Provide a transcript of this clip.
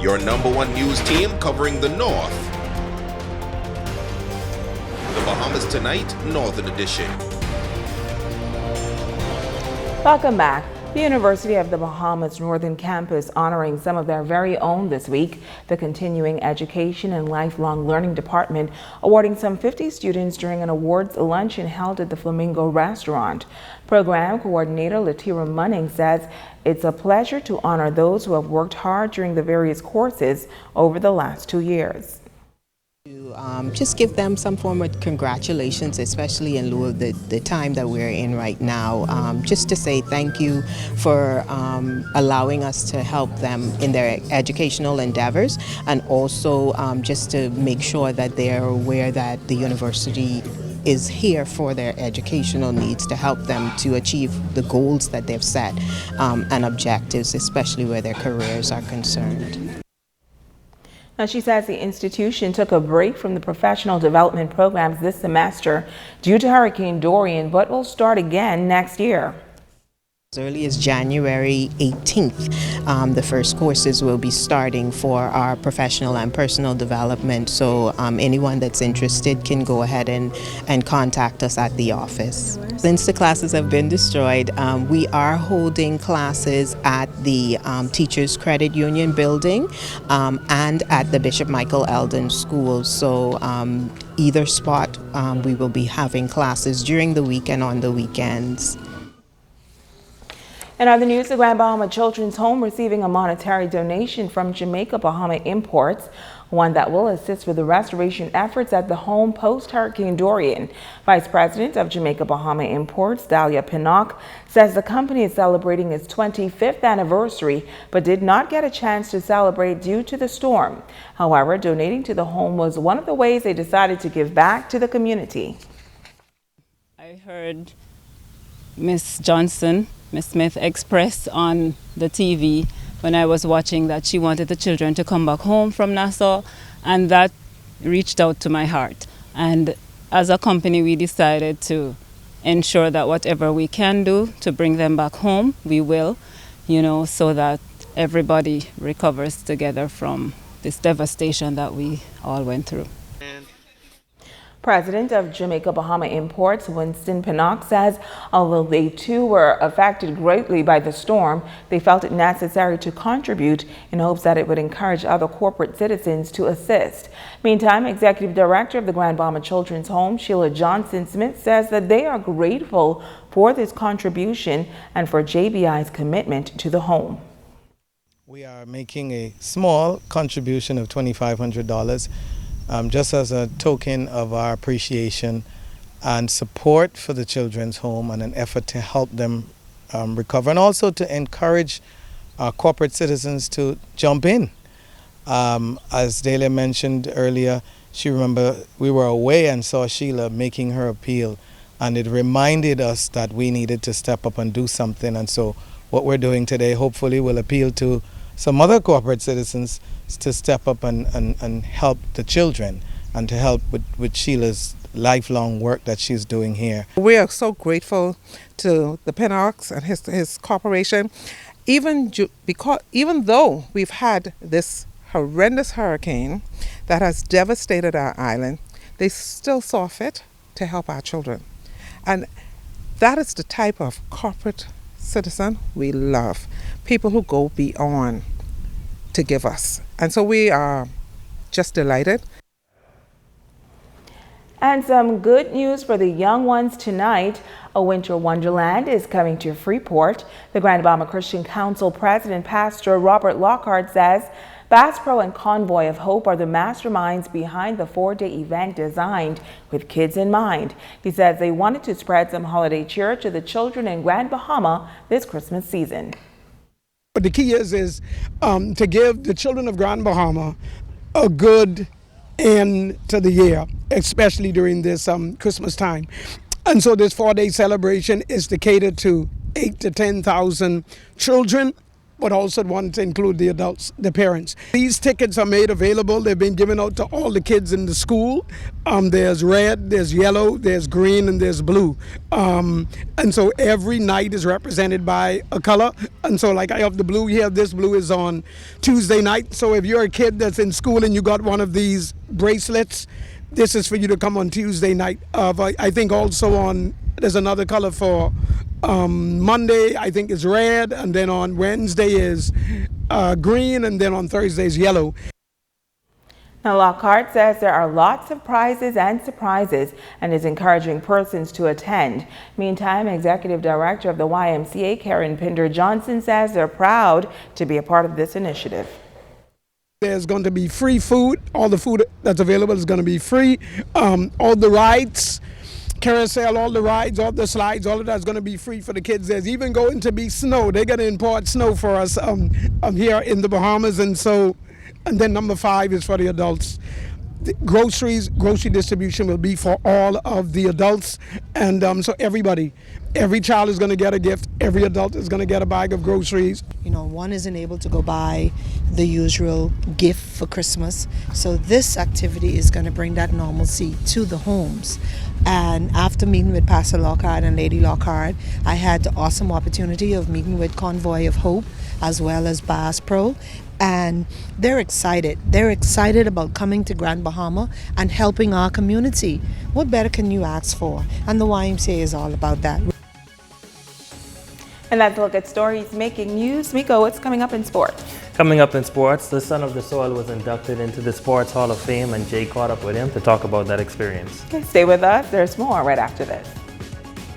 your #1 news team covering the North. The Bahamas Tonight, Northern Edition. Welcome back. The University of the Bahamas Northern Campus honoring some of their very own this week. The Continuing Education and Lifelong Learning Department awarding some 50 students during an awards luncheon held at the Flamingo Restaurant. Program Coordinator Latira Munning says it's a pleasure to honor those who have worked hard during the various courses over the last 2 years. Just give them some form of congratulations, especially in lieu of the time that we're in right now. Just to say thank you for allowing us to help them in their educational endeavors, and also just to make sure that they're aware that the university is here for their educational needs to help them to achieve the goals that they've set and objectives, especially where their careers are concerned. Now, she says the institution took a break from the professional development programs this semester due to Hurricane Dorian, but will start again next year. As early as January 18th, the first courses will be starting for our professional and personal development. So anyone that's interested can go ahead and contact us at the office. Since the classes have been destroyed, we are holding classes at the Teachers Credit Union building and at the Bishop Michael Eldon School. So either spot, we will be having classes during the week and on the weekends. In other news, the Grand Bahama Children's Home receiving a monetary donation from Jamaica Bahama Imports, one that will assist with the restoration efforts at the home post-Hurricane Dorian. Vice President of Jamaica Bahama Imports, Dahlia Pinnock, says the company is celebrating its 25th anniversary, but did not get a chance to celebrate due to the storm. However, donating to the home was one of the ways they decided to give back to the community. I heard Miss Smith express on the TV when I was watching that she wanted the children to come back home from Nassau, and that reached out to my heart. And as a company, we decided to ensure that whatever we can do to bring them back home, we will, so that everybody recovers together from this devastation that we all went through. President of Jamaica Bahama Imports, Winston Pinnock, says although they too were affected greatly by the storm, they felt it necessary to contribute in hopes that it would encourage other corporate citizens to assist. Meantime, Executive Director of the Grand Bahama Children's Home, Sheila Johnson-Smith, says that they are grateful for this contribution and for JBI's commitment to the home. We are making a small contribution of $2,500. Just as a token of our appreciation and support for the children's home and an effort to help them recover, and also to encourage corporate citizens to jump in. As Delia mentioned earlier, she remember we were away and saw Sheila making her appeal, and it reminded us that we needed to step up and do something. And so what we're doing today hopefully will appeal to some other corporate citizens to step up and help the children and to help with Sheila's lifelong work that she's doing here. We are so grateful to the Pinnocks and his corporation, even though we've had this horrendous hurricane that has devastated our island, they still saw fit to help our children. And that is the type of corporate citizen we love, people who go beyond to give us. And so we are just delighted. And some good news for the young ones tonight. A winter wonderland is coming to Freeport. The Grand Bahama Christian Council President Pastor Robert Lockhart says Bass Pro and Convoy of Hope are the masterminds behind the 4-day event designed with kids in mind. He says they wanted to spread some holiday cheer to the children in Grand Bahama this Christmas season. But the key is to give the children of Grand Bahama a good end to the year, especially during this Christmas time. And so this 4-day celebration is to cater to 8,000 to 10,000 children but also want to include the adults, the parents. These tickets are made available. They've been given out to all the kids in the school. There's red, there's yellow, there's green, and there's blue. And so every night is represented by a color. And so like I have the blue here, this blue is on Tuesday night. So if you're a kid that's in school and you got one of these bracelets, this is for you to come on Tuesday night. I think also there's another color for Monday, I think is red, and then on Wednesday is green, and then on Thursday is yellow. Now, Lockhart says there are lots of prizes and surprises and is encouraging persons to attend. Meantime, Executive Director of the YMCA, Karen Pinder Johnson, says they're proud to be a part of this initiative. There's going to be free food. All the food that's available is going to be free. All the rides, carousel, all the rides, all the slides, all of that's going to be free for the kids. There's even going to be snow. They're going to import snow for us here in the Bahamas. And then number 5 is for the adults. The grocery distribution will be for all of the adults. And so every child is going to get a gift. Every adult is going to get a bag of groceries. You know, one isn't able to go buy the usual gift for Christmas. So this activity is going to bring that normalcy to the homes. And after meeting with Pastor Lockhart and Lady Lockhart, I had the awesome opportunity of meeting with Convoy of Hope as well as Bass Pro. And they're excited. They're excited about coming to Grand Bahama and helping our community. What better can you ask for? And the YMCA is all about that. And that's a look at stories making news. Miko, what's coming up in sports? Coming up in sports, the son of the soil was inducted into the Sports Hall of Fame, and Jay caught up with him to talk about that experience. Okay, stay with us. There's more right after this.